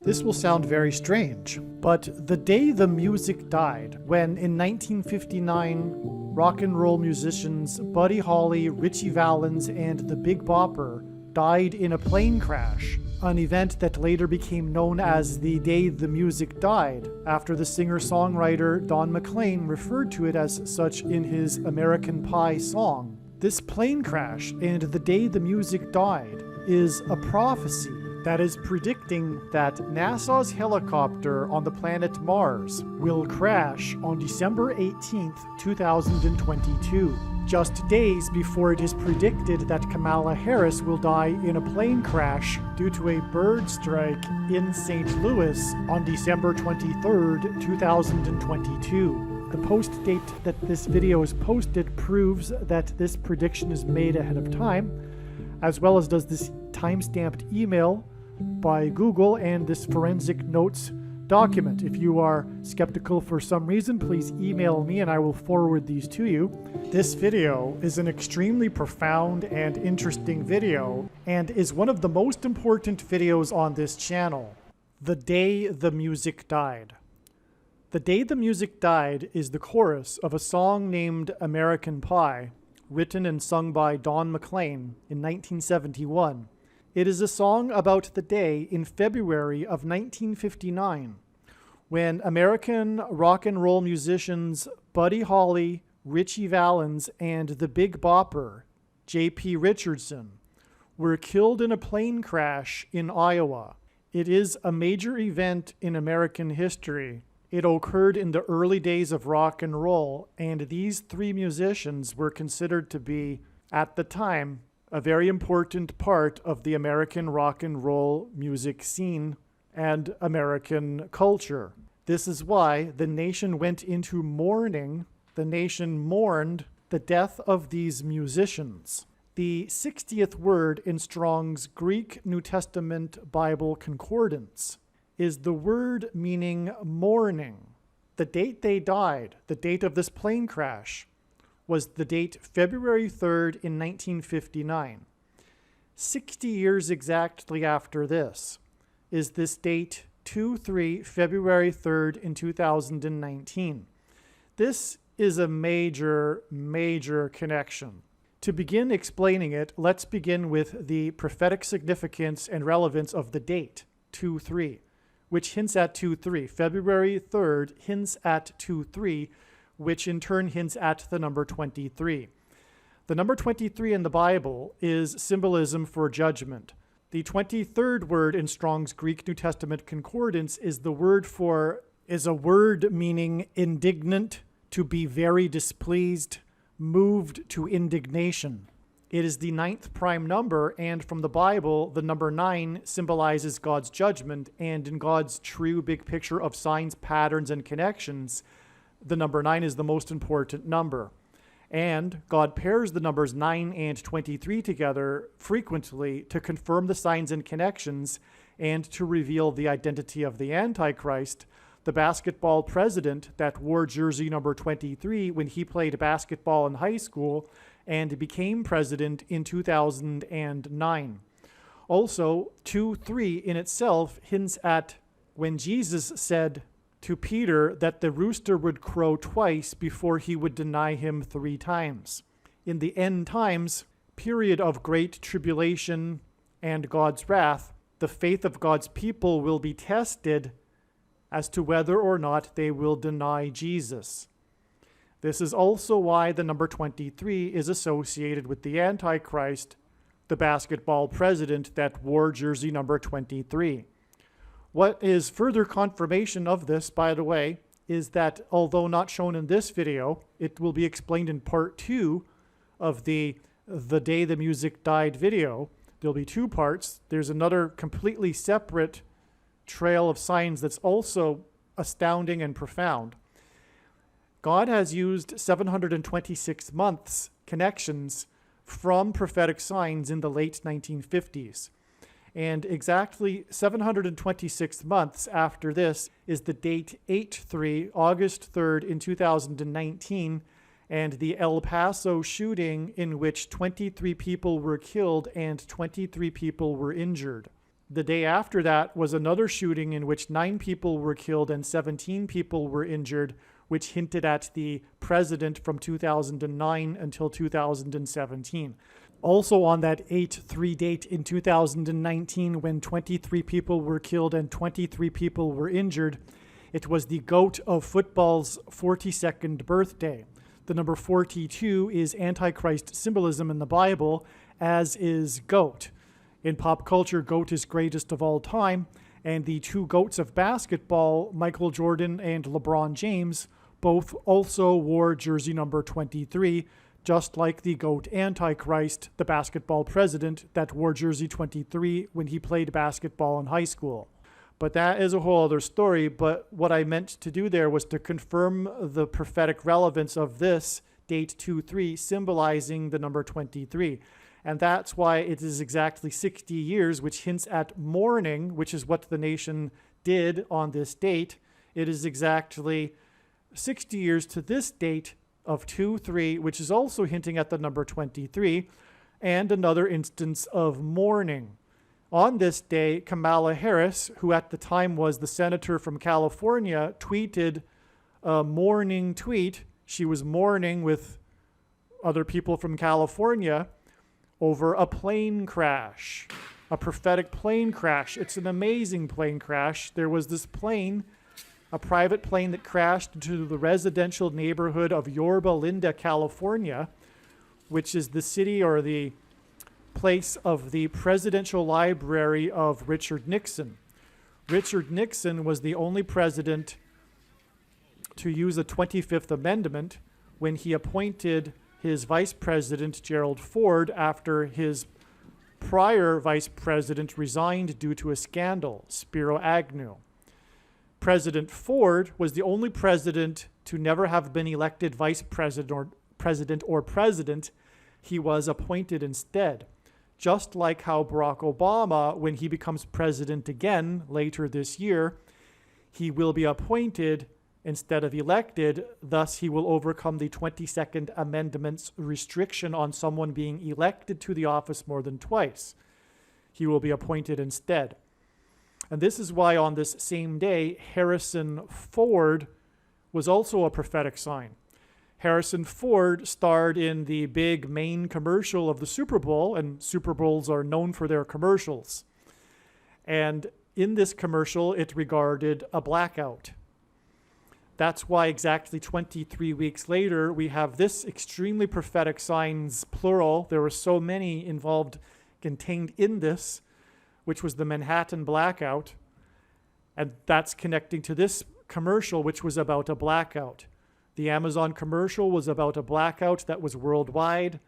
This will sound very strange, but the day the music died, when in 1959 rock and roll musicians Buddy Holly, Ritchie Valens, and the Big Bopper died in a plane crash, an event that later became known as the day the music died, after the singer-songwriter Don McLean referred to it as such in his American Pie song. This plane crash and the day the music died is a prophecy that is predicting that NASA's helicopter on the planet Mars will crash on December 18th, 2022, just days before it is predicted that Kamala Harris will die in a plane crash due to a bird strike in St. Louis on December 23rd, 2022. The post date that this video is posted proves that this prediction is made ahead of time, as well as does this time-stamped email by Google and this forensic notes document. If you are skeptical for some reason, please email me and I will forward these to you. This video is an extremely profound and interesting video and is one of the most important videos on this channel. The Day the Music Died. The Day the Music Died is the chorus of a song named American Pie, written and sung by Don McLean in 1971. It is a song about the day in February of 1959 when American rock and roll musicians Buddy Holly, Ritchie Valens, and the Big Bopper, J.P. Richardson, were killed in a plane crash in Iowa. It is a major event in American history. It occurred in the early days of rock and roll, and these three musicians were considered to be, at the time, a very important part of the American rock and roll music scene and American culture. This is why the nation went into mourning. The nation mourned the death of these musicians. The 60th word in Strong's Greek New Testament Bible Concordance is the word meaning mourning. The date they died, the date of this plane crash, was the date February 3rd in 1959. 60 years exactly after this is this date 2-3 February 3rd in 2019. This is a major connection. To begin explaining it, let's begin with the prophetic significance and relevance of the date 2-3, which hints at 2-3. February 3rd hints at 2-3, which in turn hints at the number 23. The number 23 in the Bible is symbolism for judgment. The 23rd word in Strong's Greek New Testament Concordance is a word meaning indignant, to be very displeased, moved to indignation. It is the 9th prime number, and from the Bible, the number 9 symbolizes God's judgment, and in God's true big picture of signs, patterns, and connections, the number 9 is the most important number. And God pairs the numbers 9 and 23 together frequently to confirm the signs and connections and to reveal the identity of the Antichrist, the basketball president that wore jersey number 23 when he played basketball in high school and became president in 2009. Also, 2-3 in itself hints at when Jesus said to Peter that the rooster would crow twice before he would deny him 3 times. In the end times, period of great tribulation and God's wrath, the faith of God's people will be tested as to whether or not they will deny Jesus. This is also why the number 23 is associated with the Antichrist, the basketball president that wore jersey number 23. What is further confirmation of this, by the way, is that although not shown in this video, it will be explained in part 2 of the Day the Music Died video. There'll be 2 parts. There's another completely separate trail of signs that's also astounding and profound. God has used 726 months connections from prophetic signs in the late 1950s. And exactly 726 months after this is the date 8-3, August 3rd in 2019, and the El Paso shooting in which 23 people were killed and 23 people were injured. the day after that was another shooting in which 9 people were killed and 17 people were injured, which hinted at the president from 2009 until 2017. Also on that 8/3 date in 2019, when 23 people were killed and 23 people were injured, it was the GOAT of football's 42nd birthday. The number 42 is Antichrist symbolism in the Bible, as is GOAT. In pop culture, GOAT is greatest of all time, and the 2 GOATs of basketball, Michael Jordan and LeBron James, both also wore jersey number 23, just like the GOAT Antichrist, the basketball president, that wore jersey 23 when he played basketball in high school. But that is a whole other story. But what I meant to do there was to confirm the prophetic relevance of this date 2/3, symbolizing the number 23. And that's why it is exactly 60 years, which hints at mourning, which is what the nation did on this date. It is exactly 60 years to this date of 2/3, which is also hinting at the number 23, and another instance of mourning. On this day, Kamala Harris, who at the time was the senator from California, tweeted a mourning tweet. She was mourning with other people from California over a plane crash, a prophetic plane crash. It's an amazing plane crash. There was this plane, a private plane that crashed into the residential neighborhood of Yorba Linda, California, which is the city or the place of the presidential library of Richard Nixon. Richard Nixon was the only president to use the 25th Amendment when he appointed his vice president, Gerald Ford, after his prior vice president resigned due to a scandal, Spiro Agnew. President Ford was the only president to never have been elected vice president or president. He was appointed instead. Just like how Barack Obama, when he becomes president again later this year, he will be appointed instead of elected. Thus, he will overcome the 22nd Amendment's restriction on someone being elected to the office more than twice. He will be appointed instead. And this is why on this same day, Harrison Ford was also a prophetic sign. Harrison Ford starred in the big main commercial of the Super Bowl, and Super Bowls are known for their commercials. And in this commercial, it regarded a blackout. That's why exactly 23 weeks later, we have this extremely prophetic signs, plural. There were so many involved, contained in this, which was the Manhattan blackout. And that's connecting to this commercial, which was about a blackout. The Amazon commercial was about a blackout that was worldwide.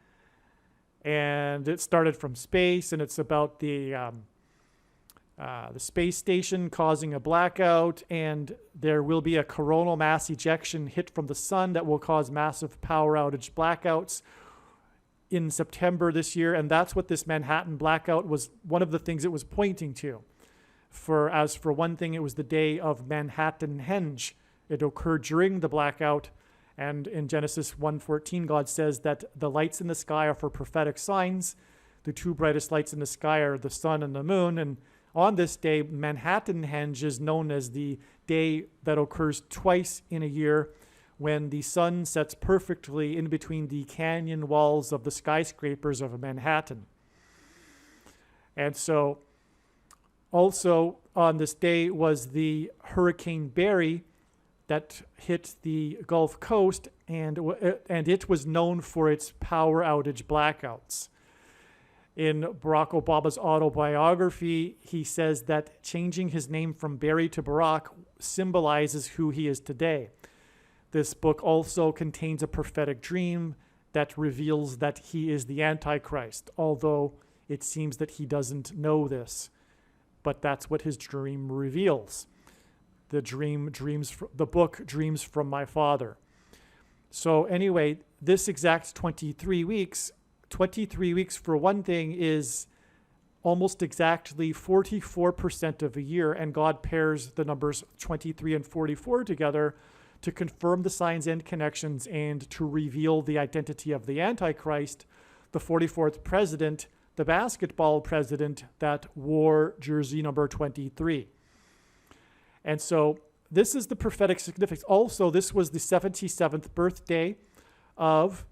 And it started from space, and it's about the space station causing a blackout, and there will be a coronal mass ejection hit from the sun that will cause massive power outage blackouts in September this year. And that's what this Manhattan blackout was, one of the things it was pointing to. As for one thing, it was the day of Manhattanhenge. It occurred during the blackout. And in Genesis 1:14, God says that the lights in the sky are for prophetic signs. The 2 brightest lights in the sky are the sun and the moon. And on this day, Manhattanhenge is known as the day that occurs twice in a year, when the sun sets perfectly in between the canyon walls of the skyscrapers of Manhattan. And so also on this day was the Hurricane Barry that hit the Gulf Coast, and it was known for its power outage blackouts. In Barack Obama's autobiography, he says that changing his name from Barry to Barack symbolizes who he is today. This book also contains a prophetic dream that reveals that he is the Antichrist, although it seems that he doesn't know this. But that's what his dream reveals. The book Dreams from My Father. So anyway, this exact 23 weeks for one thing is almost exactly 44% of a year, and God pairs the numbers 23 and 44 together to confirm the signs and connections and to reveal the identity of the Antichrist, the 44th president, the basketball president that wore jersey number 23. And so this is the prophetic significance. Also, this was the 77th birthday of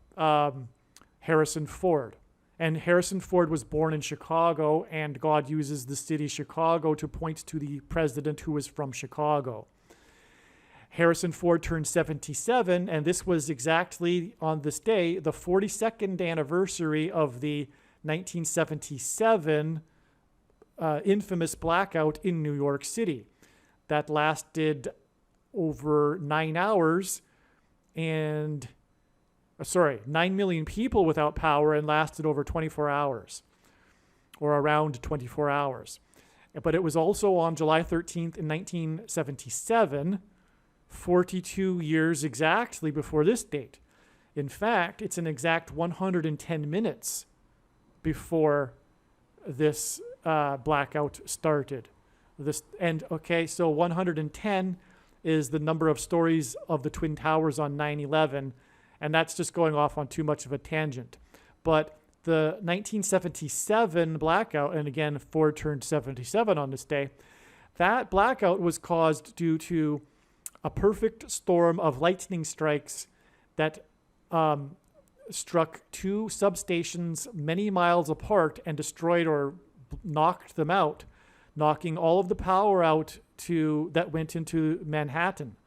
Harrison Ford. And Harrison Ford was born in Chicago, and God uses the city Chicago to point to the president who was from Chicago. Harrison Ford turned 77, and this was exactly on this day, the 42nd anniversary of the 1977 infamous blackout in New York City that lasted over 9 hours and 9 million people without power and lasted over 24 hours or around 24 hours. But it was also on July 13th in 1977, 42 years exactly before this date. In fact, it's an exact 110 minutes before this blackout started. So 110 is the number of stories of the Twin Towers on 9/11, and that's just going off on too much of a tangent. But the 1977 blackout, and again, Ford turned 77 on this day, that blackout was caused due to a perfect storm of lightning strikes that struck two substations many miles apart and destroyed or knocked them out, knocking all of the power out that went into Manhattan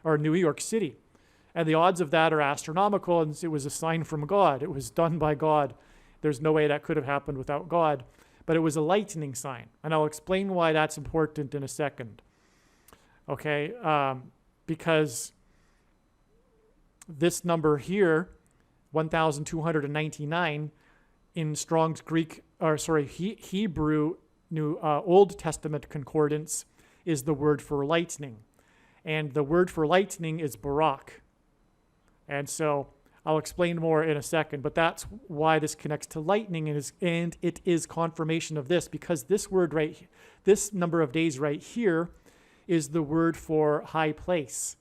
or New York City. And the odds of that are astronomical, and it was a sign from God. It was done by God. There's no way that could have happened without God. But it was a lightning sign. And I'll explain why that's important in a second. Okay? Because this number here, 1,299, in Strong's Hebrew Old Testament concordance is the word for lightning. And the word for lightning is barak. And so I'll explain more in a second, but that's why this connects to lightning, and it is confirmation of this, because this number of days right here is the word for high place.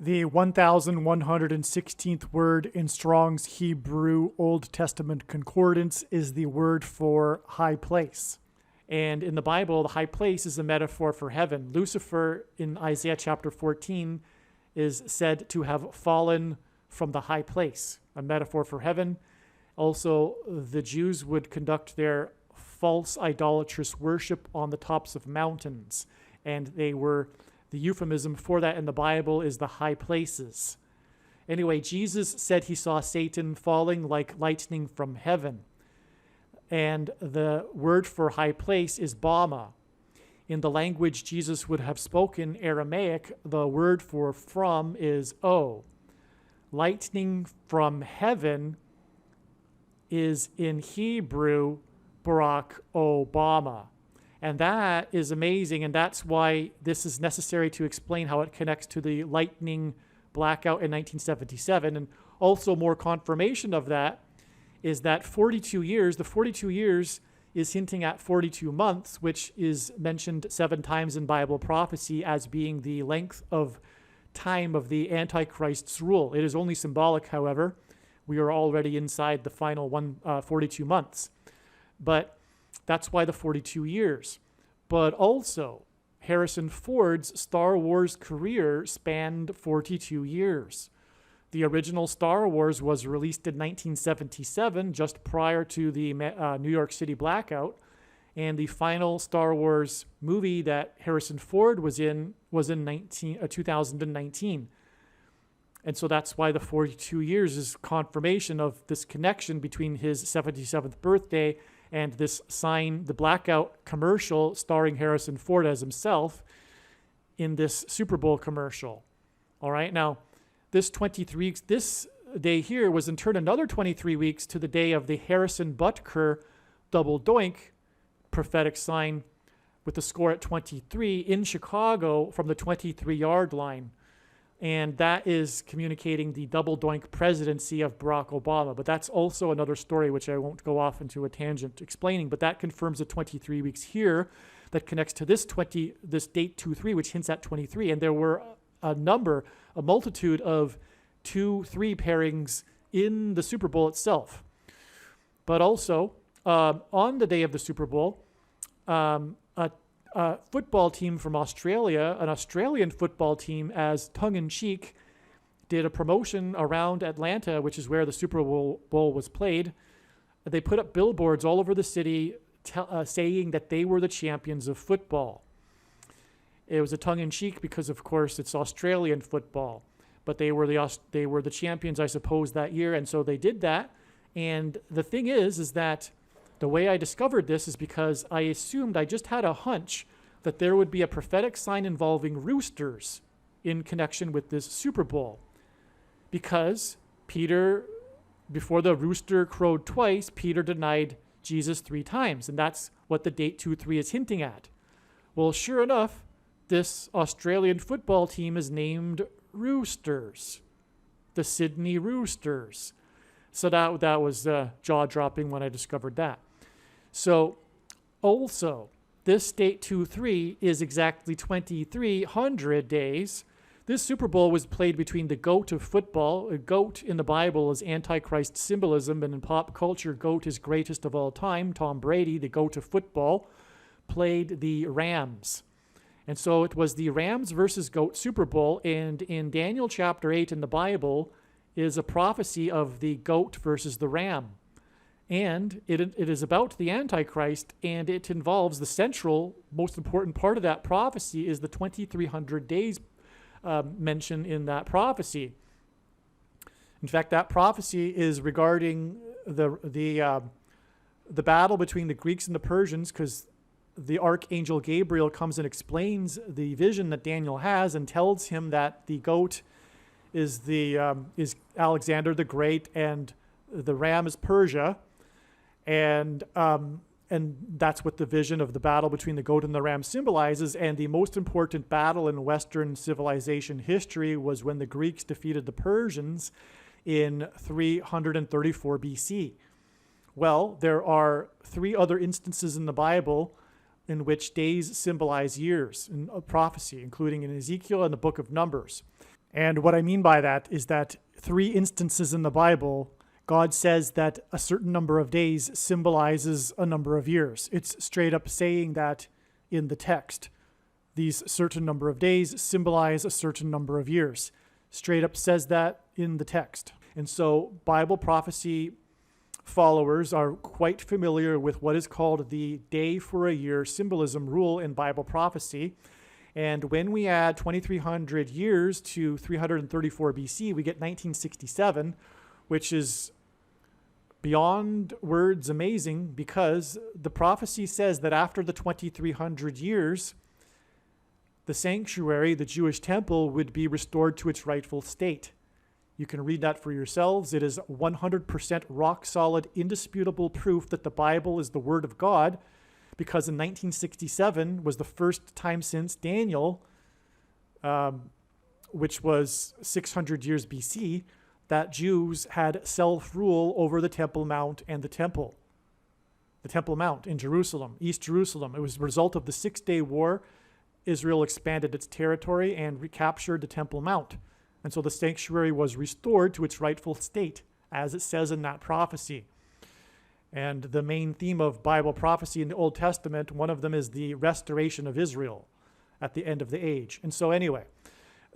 The 1,116th word in Strong's Hebrew Old Testament concordance is the word for high place. And in the Bible, the high place is a metaphor for heaven. Lucifer in Isaiah chapter 14 is said to have fallen from the high place, a metaphor for heaven. Also, the Jews would conduct their false idolatrous worship on the tops of mountains, and the euphemism for that in the Bible is the high places. Anyway, Jesus said he saw Satan falling like lightning from heaven. And the word for high place is Bama. In the language Jesus would have spoken, Aramaic, the word for from is O. Lightning from heaven is in Hebrew, Barak Obama. And that is amazing, and that's why this is necessary to explain how it connects to the lightning blackout in 1977. And also more confirmation of that is that 42 years, the 42 years is hinting at 42 months, which is mentioned 7 times in Bible prophecy as being the length of time of the Antichrist's rule. It is only symbolic, however. We are already inside the final 42 months. But that's why the 42 years. But also, Harrison Ford's Star Wars career spanned 42 years. The original Star Wars was released in 1977, just prior to the New York City blackout. And the final Star Wars movie that Harrison Ford was in 2019. And so that's why the 42 years is confirmation of this connection between his 77th birthday and this sign, the blackout commercial starring Harrison Ford as himself in this Super Bowl commercial. All right, now this 23 weeks, this day here was in turn another 23 weeks to the day of the Harrison Butker double doink prophetic sign with the score at 23 in Chicago from the 23-yard line. And that is communicating the double doink presidency of Barack Obama. But that's also another story which I won't go off into a tangent explaining, but that confirms the 23 weeks here that connects to this date 2-3, which hints at 23. And there were a multitude of 2-3 pairings in the Super Bowl itself. But also, on the day of the Super Bowl, a football team from Australia, an Australian football team, as tongue-in-cheek, did a promotion around Atlanta, which is where the Super Bowl was played. They put up billboards all over the city saying that they were the champions of football. It was a tongue-in-cheek because, of course, it's Australian football. But they were the champions, I suppose, that year, and so they did that. And the thing is that the way I discovered this is because I assumed, I just had a hunch that there would be a prophetic sign involving roosters in connection with this Super Bowl. Because Peter, before the rooster crowed twice, Peter denied Jesus 3 times. And that's what the date 2-3 is hinting at. Well, sure enough, this Australian football team is named Roosters, the Sydney Roosters. So that was jaw-dropping when I discovered that. So also, this date 2-3 is exactly 2,300 days. This Super Bowl was played between the GOAT of football. A GOAT in the Bible is Antichrist symbolism, and in pop culture, GOAT is greatest of all time. Tom Brady, the GOAT of football, played the Rams. And so it was the Rams versus GOAT Super Bowl, and in Daniel chapter 8 in the Bible is a prophecy of the GOAT versus the Ram. And it is about the Antichrist, and it involves the central, most important part of that prophecy is the 2,300 days mentioned in that prophecy. In fact, that prophecy is regarding the battle between the Greeks and the Persians, because the archangel Gabriel comes and explains the vision that Daniel has and tells him that the goat is Alexander the Great and the ram is Persia, and that's what the vision of the battle between the goat and the ram symbolizes. And the most important battle in Western civilization history was when the Greeks defeated the Persians in 334 BC. Well, there are 3 other instances in the Bible in which days symbolize years in prophecy, including in Ezekiel and the book of Numbers. And what I mean by that is that 3 instances in the Bible, God says that a certain number of days symbolizes a number of years. It's straight up saying that in the text. These certain number of days symbolize a certain number of years. Straight up says that in the text. And so Bible prophecy followers are quite familiar with what is called the day for a year symbolism rule in Bible prophecy. And when we add 2,300 years to 334 BC, we get 1967, which is beyond words amazing, because the prophecy says that after the 2,300 years, the sanctuary, the Jewish temple, would be restored to its rightful state. You can read that for yourselves. It is 100% rock solid, indisputable proof that the Bible is the Word of God, because in 1967 was the first time since Daniel, which was 600 years BC, that Jews had self-rule over the Temple Mount and the Temple. The Temple Mount in Jerusalem, East Jerusalem. It was a result of the 6-day war. Israel expanded its territory and recaptured the Temple Mount. And so the sanctuary was restored to its rightful state, as it says in that prophecy. And the main theme of Bible prophecy in the Old Testament, one of them is the restoration of Israel at the end of the age. And so anyway,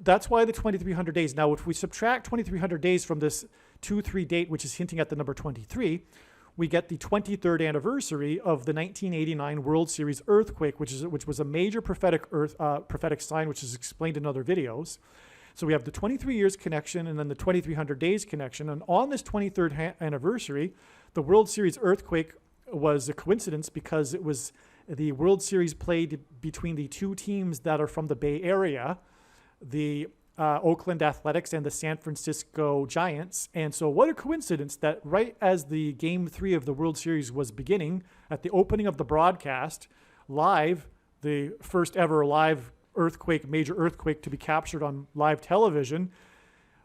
that's why the 2,300 days. Now, if we subtract 2,300 days from this 2-3 date, which is hinting at the number 23, we get the 23rd anniversary of the 1989 World Series earthquake, which was a major prophetic sign, which is explained in other videos. So we have the 23 years connection and then the 2,300 days connection. And on this 23rd anniversary, the World Series earthquake was a coincidence because it was the World Series played between the 2 teams that are from the Bay Area, the Oakland Athletics and the San Francisco Giants. And so what a coincidence that right as the Game 3 of the World Series was beginning, at the opening of the broadcast, live, the first ever live major earthquake to be captured on live television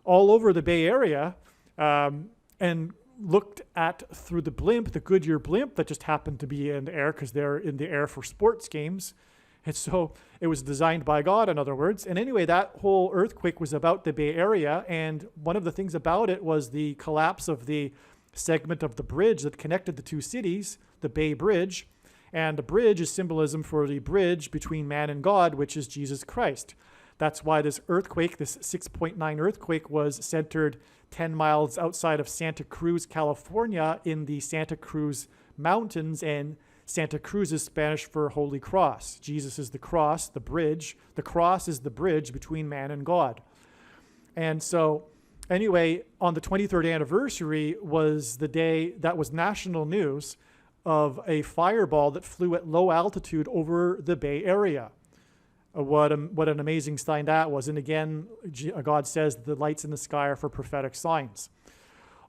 all over the Bay Area, and looked at through the blimp, the Goodyear blimp that just happened to be in the air because they're in the air for sports games. And so it was designed by God, in other words. And anyway, that whole earthquake was about the Bay Area. And one of the things about it was the collapse of the segment of the bridge that connected the two cities, the Bay Bridge. And the bridge is symbolism for the bridge between man and God, which is Jesus Christ. That's why this earthquake, this 6.9 earthquake, was centered 10 miles outside of Santa Cruz, California, in the Santa Cruz Mountains. And Santa Cruz is Spanish for Holy Cross. Jesus is the cross, the bridge. The cross is the bridge between man and God. And so, anyway, on the 23rd anniversary was the day that was national news of a fireball that flew at low altitude over the Bay Area. What an amazing sign that was. And again, God says the lights in the sky are for prophetic signs.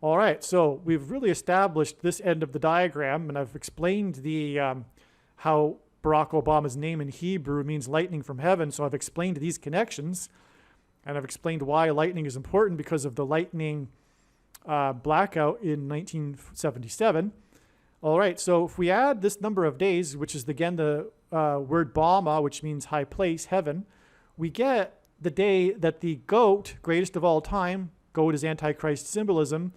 All right, so we've really established this end of the diagram, and I've explained the how Barack Obama's name in Hebrew means lightning from heaven. So I've explained these connections, and I've explained why lightning is important because of the lightning blackout in 1977. All right, so if we add this number of days, which is again the word Bama, which means high place, heaven, we get the day that the GOAT, greatest of all time, GOAT is Antichrist symbolism,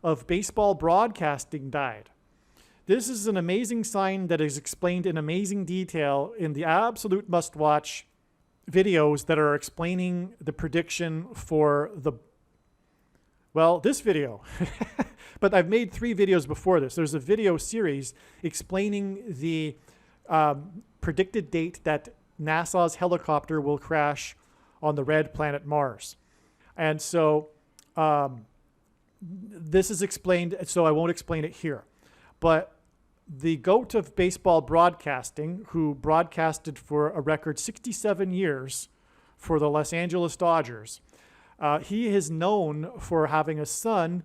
of baseball broadcasting died. This is an amazing sign that is explained in amazing detail in the absolute must-watch videos that are explaining the prediction for this video. But I've made 3 videos before this. There's a video series explaining the predicted date that NASA's helicopter will crash on the red planet Mars. And so this is explained, so I won't explain it here. But the GOAT of baseball broadcasting, who broadcasted for a record 67 years for the Los Angeles Dodgers, he is known for having a son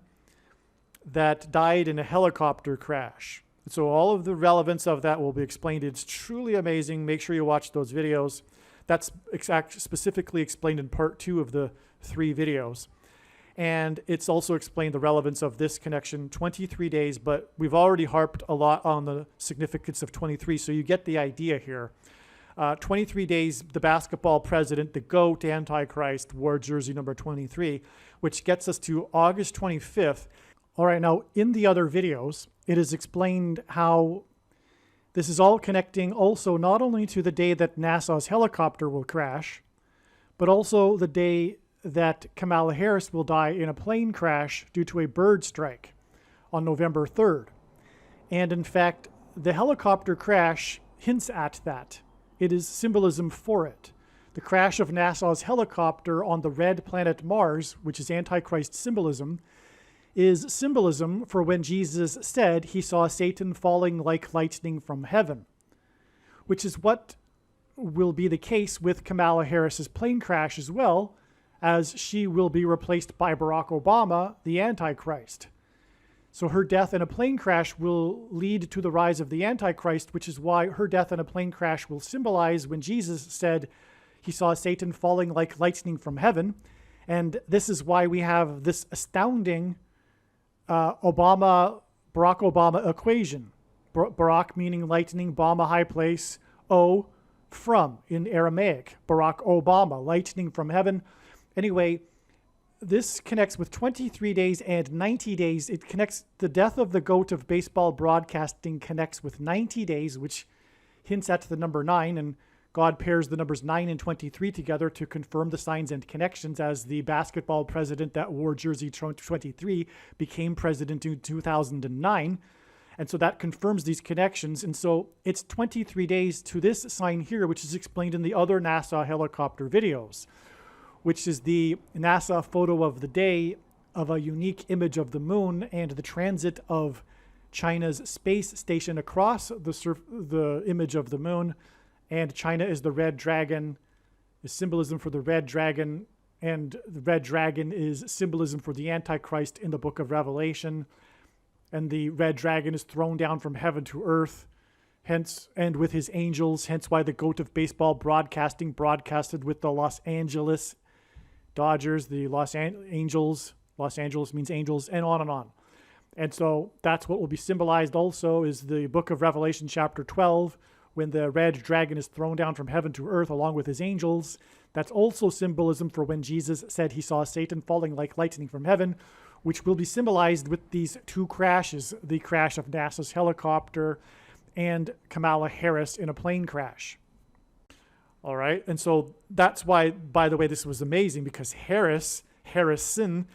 that died in a helicopter crash. So all of the relevance of that will be explained. It's truly amazing. Make sure you watch those videos. That's specifically explained in part 2 of the 3 videos. And it's also explained the relevance of this connection, 23 days, but we've already harped a lot on the significance of 23, so you get the idea here. 23 days, the basketball president, the GOAT, Antichrist, wore jersey number 23, which gets us to August 25th. All right, now in the other videos, it is explained how this is all connecting also not only to the day that NASA's helicopter will crash, but also the day that Kamala Harris will die in a plane crash due to a bird strike on November 3rd. And in fact, the helicopter crash hints at that. It is symbolism for it. The crash of NASA's helicopter on the red planet Mars, which is Antichrist symbolism, is symbolism for when Jesus said he saw Satan falling like lightning from heaven, which is what will be the case with Kamala Harris's plane crash as well, as she will be replaced by Barack Obama, the Antichrist. So her death in a plane crash will lead to the rise of the Antichrist, which is why her death in a plane crash will symbolize when Jesus said he saw Satan falling like lightning from heaven. And this is why we have this astounding Barack Obama equation. Barack meaning lightning, Obama high place, O from in Aramaic. Barack Obama, lightning from heaven. Anyway, this connects with 23 days and 90 days. It connects, the death of the GOAT of baseball broadcasting connects with 90 days, which hints at the number 9, and God pairs the numbers 9 and 23 together to confirm the signs and connections, as the basketball president that wore jersey 23 became president in 2009. And so that confirms these connections. And so it's 23 days to this sign here, which is explained in the other NASA helicopter videos, which is the NASA photo of the day of a unique image of the moon and the transit of China's space station across the image of the moon. And China is the red dragon, is symbolism for the red dragon, and the red dragon is symbolism for the Antichrist in the book of Revelation. And the red dragon is thrown down from heaven to earth, hence, and with his angels, hence why the GOAT of baseball broadcasting broadcasted with the Los Angeles Dodgers, the Angels. Los Angeles means angels, and on and on. And so that's what will be symbolized also is the book of Revelation chapter 12, when the red dragon is thrown down from heaven to earth along with his angels. That's also symbolism for when Jesus said he saw Satan falling like lightning from heaven, which will be symbolized with these two crashes, the crash of NASA's helicopter and Kamala Harris in a plane crash. All right, and so that's why, by the way, this was amazing, because Harrison,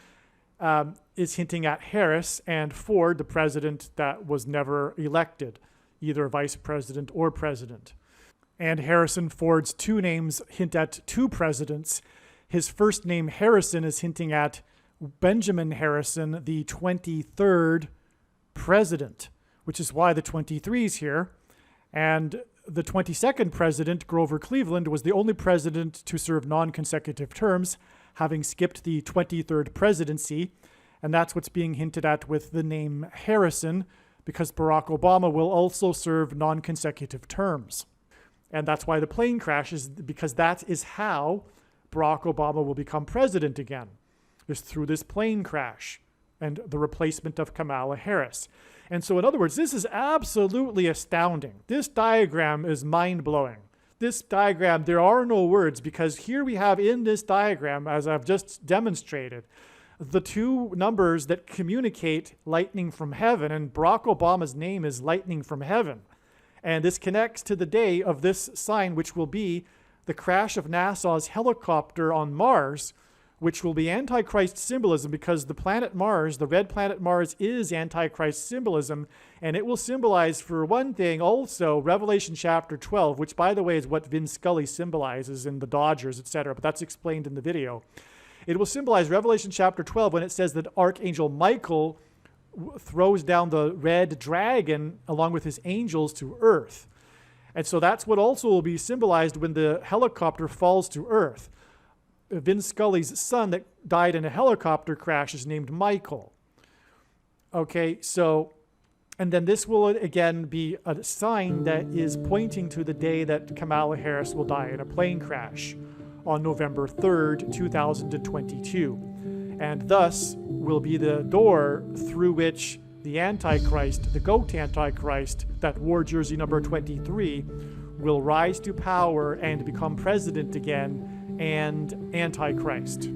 is hinting at Harris and Ford, the president that was never elected, either vice president or president. And Harrison Ford's two names hint at two presidents. His first name, Harrison, is hinting at Benjamin Harrison, the 23rd president, which is why the 23 is here. And the 22nd president, Grover Cleveland, was the only president to serve non-consecutive terms, having skipped the 23rd presidency. And that's what's being hinted at with the name Harrison, because Barack Obama will also serve non-consecutive terms. And that's why the plane crashes, because that is how Barack Obama will become president again, is through this plane crash and the replacement of Kamala Harris. And so, in other words, this is absolutely astounding. This diagram is mind-blowing. This diagram, there are no words, because here we have in this diagram, as I've just demonstrated, the two numbers that communicate lightning from heaven, and Barack Obama's name is lightning from heaven. And this connects to the day of this sign, which will be the crash of NASA's helicopter on Mars, which will be Antichrist symbolism, because the planet Mars, the red planet Mars, is Antichrist symbolism. And it will symbolize, for one thing, also Revelation chapter 12, which, by the way, is what Vin Scully symbolizes in the Dodgers, etc. But that's explained in the video. It will symbolize Revelation chapter 12 when it says that Archangel Michael throws down the red dragon along with his angels to earth. And so that's what also will be symbolized when the helicopter falls to earth. Vin Scully's son that died in a helicopter crash is named Michael. Okay, so, and then this will again be a sign that is pointing to the day that Kamala Harris will die in a plane crash on November 3rd, 2022. And thus will be the door through which the Antichrist, the GOAT Antichrist, that wore jersey number 23, will rise to power and become president again, and Antichrist.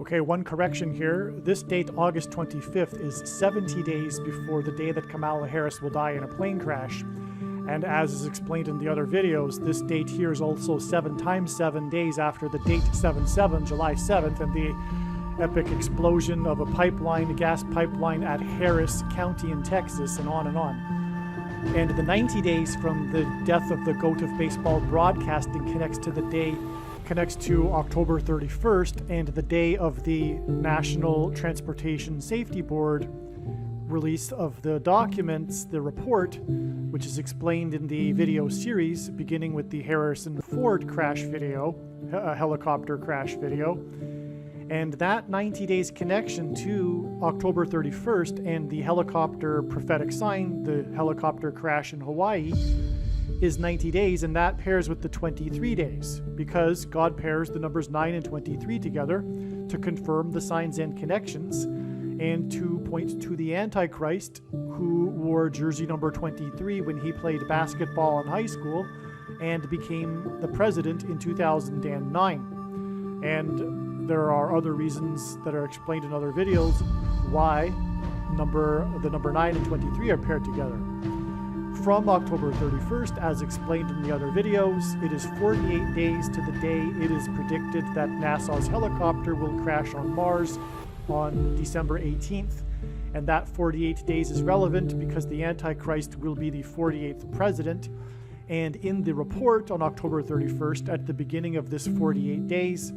Okay, one correction here. This date, August 25th, is 70 days before the day that Kamala Harris will die in a plane crash. And as is explained in the other videos, this date here is also 7 times 7 days after the date 7/7, July 7th, and the epic explosion of a pipeline, a gas pipeline at Harris County in Texas, and on and on. And the 90 days from the death of the GOAT of baseball broadcasting connects to October 31st and the day of the National Transportation Safety Board release of the documents, the report, which is explained in the video series, beginning with the Harrison Ford crash video, helicopter crash video. And that 90 days connection to October 31st and the helicopter prophetic sign, the helicopter crash in Hawaii, is 90 days, and that pairs with the 23 days, because God pairs the numbers 9 and 23 together to confirm the signs and connections, and to point to the Antichrist, who wore jersey number 23 when he played basketball in high school and became the president in 2009. And there are other reasons that are explained in other videos why the number 9 and 23 are paired together. From October 31st, as explained in the other videos, it is 48 days to the day it is predicted that NASA's helicopter will crash on Mars on December 18th. And that 48 days is relevant because the Antichrist will be the 48th president. And in the report on October 31st, at the beginning of this 48 days,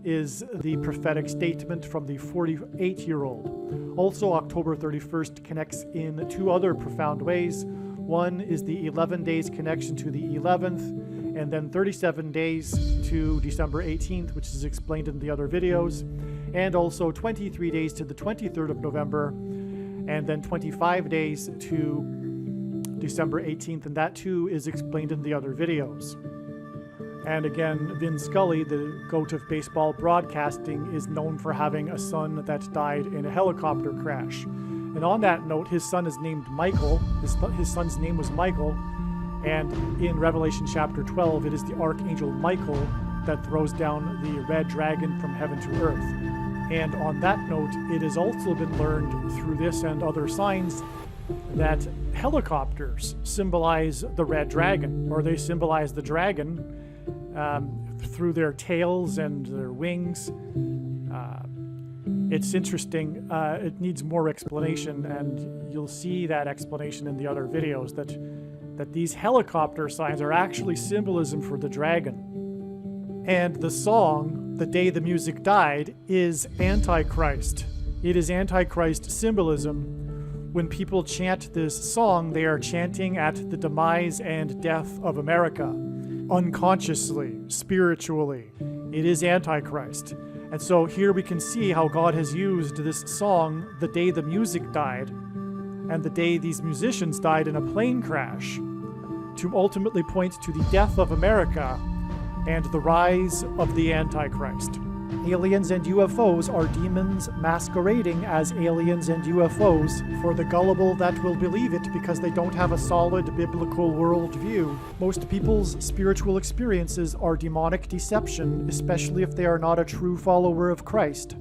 is the prophetic statement from the 48-year-old. Also, October 31st connects in two other profound ways. One is the 11 days connection to the 11th, and then 37 days to December 18th, which is explained in the other videos, and also 23 days to the 23rd of November, and then 25 days to December 18th, and that too is explained in the other videos. And again, Vin Scully, the GOAT of baseball broadcasting, is known for having a son that died in a helicopter crash. And on that note, his son is named Michael. His son's name was Michael. And in Revelation chapter 12, it is the Archangel Michael that throws down the red dragon from heaven to earth. And on that note, it has also been learned through this and other signs that helicopters symbolize the red dragon, or they symbolize the dragon through their tails and their wings. It's interesting. It needs more explanation, and you'll see that explanation in the other videos, that these helicopter signs are actually symbolism for the dragon. And the song, "The Day the Music Died," is Antichrist. It is Antichrist symbolism. When people chant this song, they are chanting at the demise and death of America. Unconsciously, spiritually. It is Antichrist. And so here we can see how God has used this song, "The Day the Music Died," and the day these musicians died in a plane crash, to ultimately point to the death of America and the rise of the Antichrist. Aliens and UFOs are demons masquerading as aliens and UFOs for the gullible that will believe it because they don't have a solid biblical worldview. Most people's spiritual experiences are demonic deception, especially if they are not a true follower of Christ.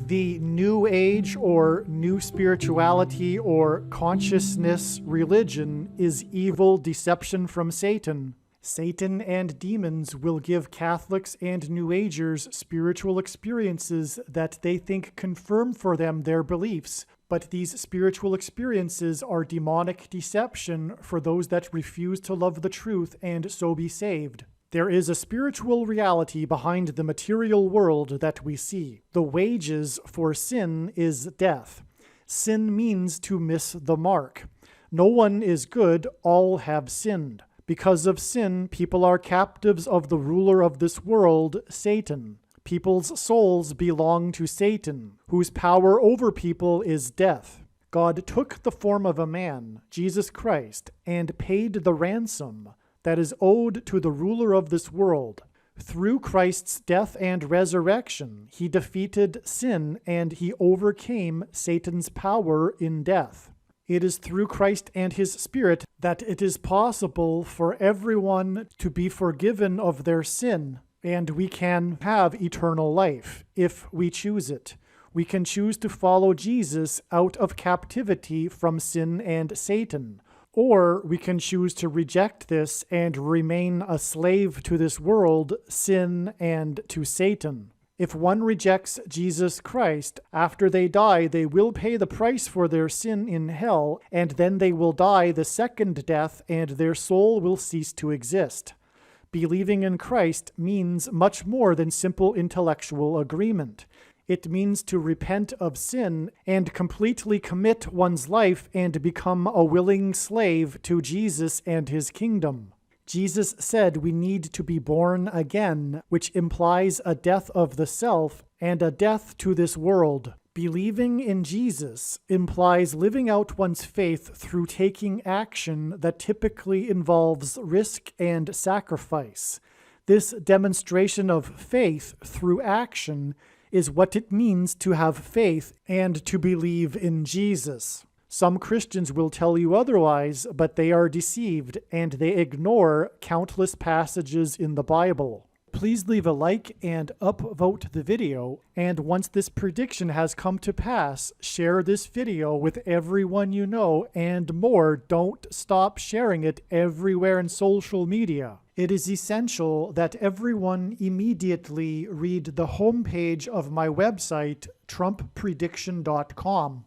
The New Age or New Spirituality or Consciousness religion is evil deception from Satan. Satan and demons will give Catholics and New Agers spiritual experiences that they think confirm for them their beliefs, but these spiritual experiences are demonic deception for those that refuse to love the truth and so be saved. There is a spiritual reality behind the material world that we see. The wages for sin is death. Sin means to miss the mark. No one is good, all have sinned. Because of sin, people are captives of the ruler of this world, Satan. People's souls belong to Satan, whose power over people is death. God took the form of a man, Jesus Christ, and paid the ransom that is owed to the ruler of this world. Through Christ's death and resurrection, he defeated sin and he overcame Satan's power in death. It is through Christ and his Spirit that it is possible for everyone to be forgiven of their sin, and we can have eternal life if we choose it. We can choose to follow Jesus out of captivity from sin and Satan, or we can choose to reject this and remain a slave to this world, sin, and to Satan. If one rejects Jesus Christ, after they die, they will pay the price for their sin in hell, and then they will die the second death, and their soul will cease to exist. Believing in Christ means much more than simple intellectual agreement. It means to repent of sin and completely commit one's life and become a willing slave to Jesus and his kingdom. Jesus said we need to be born again, which implies a death of the self and a death to this world. Believing in Jesus implies living out one's faith through taking action that typically involves risk and sacrifice. This demonstration of faith through action is what it means to have faith and to believe in Jesus. Some Christians will tell you otherwise, but they are deceived, and they ignore countless passages in the Bible. Please leave a like and upvote the video, and once this prediction has come to pass, share this video with everyone you know, and more, don't stop sharing it everywhere in social media. It is essential that everyone immediately read the homepage of my website, TrumpPrediction.com.